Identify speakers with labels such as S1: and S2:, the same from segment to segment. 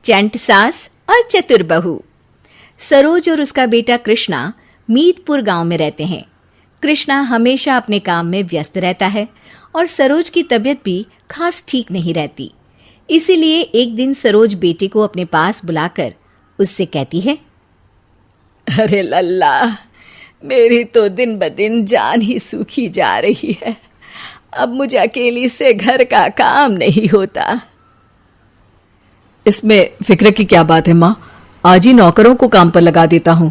S1: चंट सास और चतुर बहू। सरोज और उसका बेटा कृष्णा मीतपुर गांव में रहते हैं। कृष्णा हमेशा अपने काम में व्यस्त रहता है और सरोज की तबीयत भी खास ठीक नहीं रहती। इसीलिए एक दिन सरोज बेटे को अपने पास बुलाकर उससे कहती है,
S2: अरे लल्ला, मेरी तो दिन ब दिन जान ही सूखी जा रही है। अब मुझे अकेली से घर का काम नहीं होता।
S3: इसमें फिक्र की क्या बात है माँ, आज ही नौकरों को काम पर लगा देता हूँ।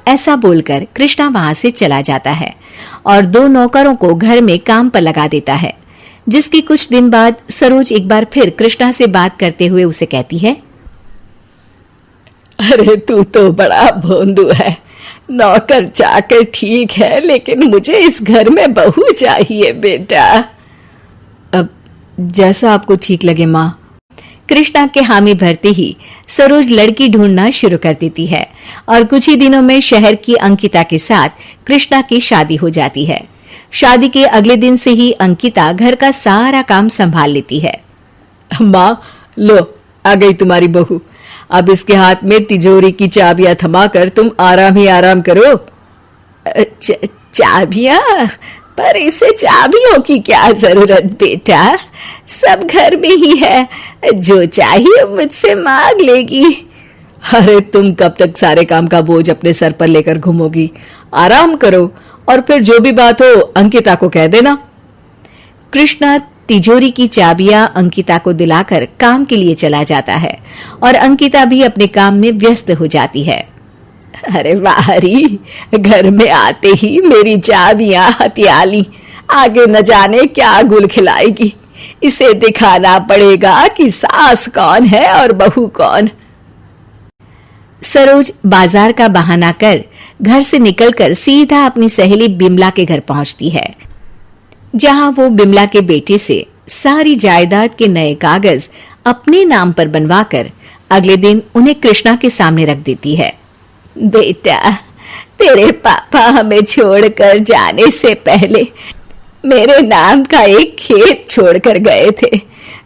S1: ऐसा बोलकर कृष्णा वहां से चला जाता है और 2 नौकरों को घर में काम पर लगा देता है। जिसके कुछ दिन बाद सरोज एक बार फिर कृष्णा से बात करते हुए उसे कहती है,
S2: अरे तू तो बड़ा भोंदू है। नौकर चाकर ठीक है, लेकिन मुझे इस घर में बहू चाहिए बेटा।
S3: अब जैसा आपको ठीक लगे माँ।
S1: कृष्णा के हामी भरते ही सरोज लड़की ढूंढना शुरू कर देती है और कुछ ही दिनों में शहर की अंकिता के साथ कृष्णा की शादी हो जाती है। शादी के अगले दिन से ही अंकिता घर का सारा काम संभाल लेती है।
S3: माँ, लो आ गई तुम्हारी बहू। अब इसके हाथ में तिजोरी की चाबियां थमाकर तुम आराम ही आराम करो।
S2: चाबियां? पर इसे चाबियों की क्या जरूरत बेटा, सब घर में ही है, जो चाहिए मुझसे मांग लेगी।
S3: अरे तुम कब तक सारे काम का बोझ अपने सर पर लेकर घूमोगी? आराम करो और फिर जो भी बात हो अंकिता को कह देना।
S1: कृष्णा तिजोरी की चाबियां अंकिता को दिलाकर काम के लिए चला जाता है और अंकिता भी अपने काम में व्यस्त हो जाती है।
S2: अरे वारी, घर में आते ही मेरी चाबियां हथियाली, आगे न जाने क्या गुल खिलाएगी। इसे दिखाना पड़ेगा कि सास कौन है और बहू कौन।
S1: सरोज बाजार का बहाना कर घर से निकलकर सीधा अपनी सहेली बिमला के घर पहुंचती है, जहां वो बिमला के बेटे से सारी जायदाद के नए कागज अपने नाम पर बनवाकर अगले दिन उन्हें कृष्णा के सामने रख देती है।
S2: बेटा, तेरे पापा हमें छोड़कर जाने से पहले मेरे नाम का एक खेत छोड़कर गए थे।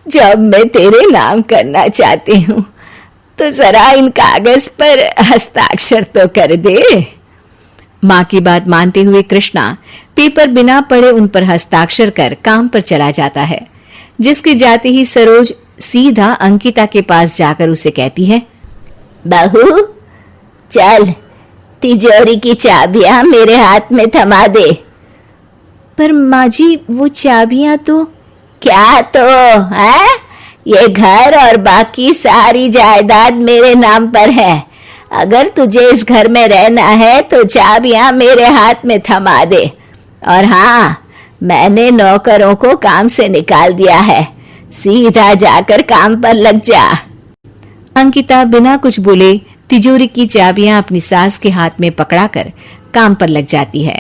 S2: जब मैं तेरे नाम करना चाहती हूँ तो जरा इन कागज पर हस्ताक्षर तो कर दे।
S1: माँ की बात मानते हुए कृष्णा पेपर बिना पढ़े उन पर हस्ताक्षर कर काम पर चला जाता है। जिसके जाते ही सरोज सीधा अंकिता के पास जाकर उसे कहती है,
S2: बहू चल, तिजोरी की चाबियां मेरे हाथ में थमा दे।
S1: पर माँ जी, वो चाबियां तो।
S2: क्या तो है? ये घर और बाकी सारी जायदाद मेरे नाम पर है। अगर तुझे इस घर में रहना है तो चाबियां मेरे हाथ में थमा दे। और हाँ, मैंने नौकरों को काम से निकाल दिया है, सीधा जाकर काम पर लग जा।
S1: अंकिता बिना कुछ बोले तिजोरी की चाबियां अपनी सास के हाथ में पकड़ाकर काम पर लग जाती है।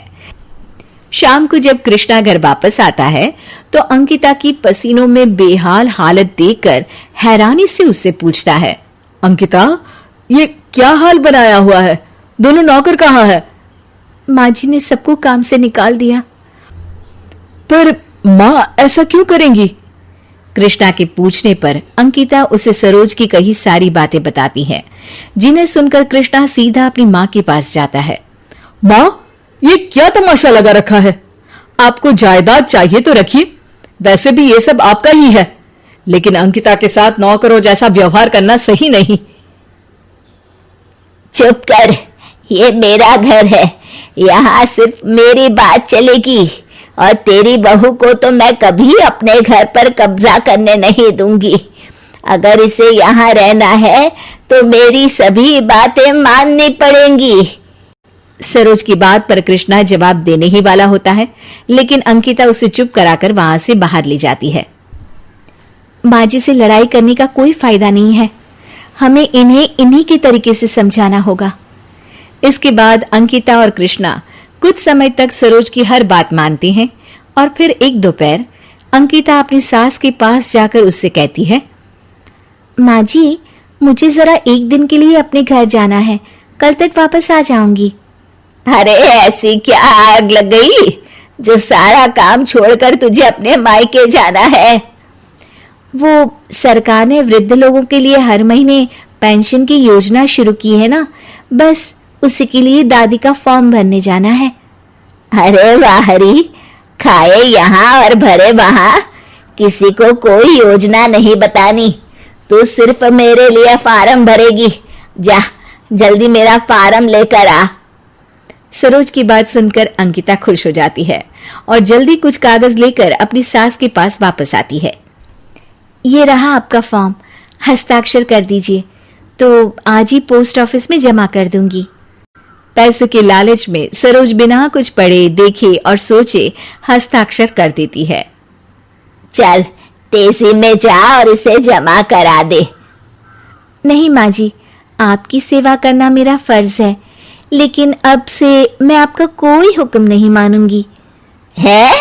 S1: शाम को जब कृष्णा घर वापस आता है तो अंकिता की पसीनों में बेहाल हालत देखकर हैरानी से उससे पूछता है,
S3: अंकिता, ये क्या हाल बनाया हुआ है? दोनों नौकर कहाँ है?
S1: माँ जी ने सबको काम से निकाल दिया।
S3: पर माँ ऐसा क्यों करेंगी?
S1: कृष्णा के पूछने पर अंकिता उसे सरोज की कही सारी बातें बताती है, जिन्हें सुनकर कृष्णा सीधा अपनी माँ के पास जाता है।
S3: माँ, ये क्या तमाशा लगा रखा है? आपको जायदाद चाहिए तो रखिए, वैसे भी ये सब आपका ही है, लेकिन अंकिता के साथ नौकरों जैसा व्यवहार करना सही नहीं।
S2: चुप कर, ये मेरा घर है, यहाँ सिर्फ मेरी बात चलेगी और तेरी बहू को तो मैं कभी अपने घर पर कब्जा करने नहीं दूंगी। अगर इसे यहाँ रहना है तो मेरी सभी बातें माननी पड़ेंगी।
S1: सरोज की बात पर कृष्णा जवाब देने ही वाला होता है, लेकिन अंकिता उसे चुप कराकर वहां से बाहर ले जाती है। माँ जी से लड़ाई करने का कोई फायदा नहीं है, हमें इन्हें इन्हीं के तरीके से समझाना होगा। इसके बाद अंकिता और कृष्णा कुछ समय तक सरोज की हर बात मानते हैं और फिर एक दोपहर अंकिता अपनी सास के पास जाकर उससे कहती है, माँ जी, मुझे जरा एक दिन के लिए अपने घर जाना है, कल तक वापस आ जाऊंगी।
S2: अरे ऐसी क्या आग लग गई जो सारा काम छोड़कर तुझे अपने मायके जाना है?
S1: वो सरकार ने वृद्ध लोगों के लिए हर महीने पेंशन की योजना शुरू की है ना, बस उसी के लिए दादी का फॉर्म भरने जाना है।
S2: अरे वाह हरी, खाए यहाँ और भरे वहां, किसी को कोई योजना नहीं बतानी। तू सिर्फ मेरे लिए फार्म भरेगी। जा जल्दी मेरा फार्म लेकर आ।
S1: सरोज की बात सुनकर अंकिता खुश हो जाती है और जल्दी कुछ कागज लेकर अपनी सास के पास वापस आती है। ये रहा आपका फॉर्म, हस्ताक्षर कर दीजिए तो आज ही पोस्ट ऑफिस में जमा कर दूंगी। पैसे के लालच में सरोज बिना कुछ पढ़े देखे और सोचे हस्ताक्षर कर देती है।
S2: चल तेजी में जा और इसे जमा करा दे।
S1: नहीं माँ जी, आपकी सेवा करना मेरा फर्ज है, लेकिन अब से मैं आपका कोई हुक्म नहीं मानूंगी।
S2: है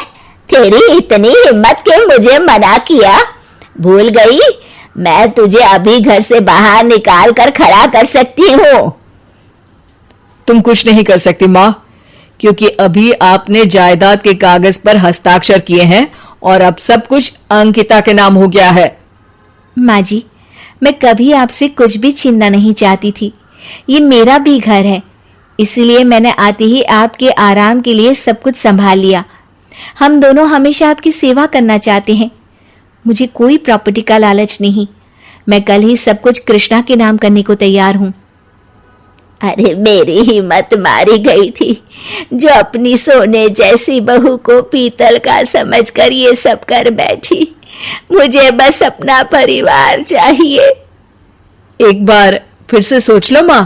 S2: तेरी इतनी हिम्मत के मुझे मना किया? भूल गई? मैं तुझे अभी घर से बाहर निकाल कर खड़ा कर सकती हूँ।
S3: तुम कुछ नहीं कर सकती माँ, क्योंकि अभी आपने जायदाद के कागज पर हस्ताक्षर किए हैं और अब सब कुछ अंकिता के नाम हो गया है।
S1: माँ जी, मैं कभी आपसे कुछ भी छीनना नहीं चाहती थी। ये मेरा भी घर है, इसलिए मैंने आते ही आपके आराम के लिए सब कुछ संभाल लिया। हम दोनों हमेशा आपकी सेवा करना चाहते हैं। मुझे कोई प्रॉपर्टी का लालच नहीं। मैं कल ही सब कुछ कृष्णा के नाम करने को तैयार हूँ।
S2: अरे मेरी हिम्मत मारी गई थी जो अपनी सोने जैसी बहू को पीतल का समझकर ये सब कर बैठी। मुझे बस अपना परिवार चाहिए।
S3: एक बार फिर से सोच लो माँ।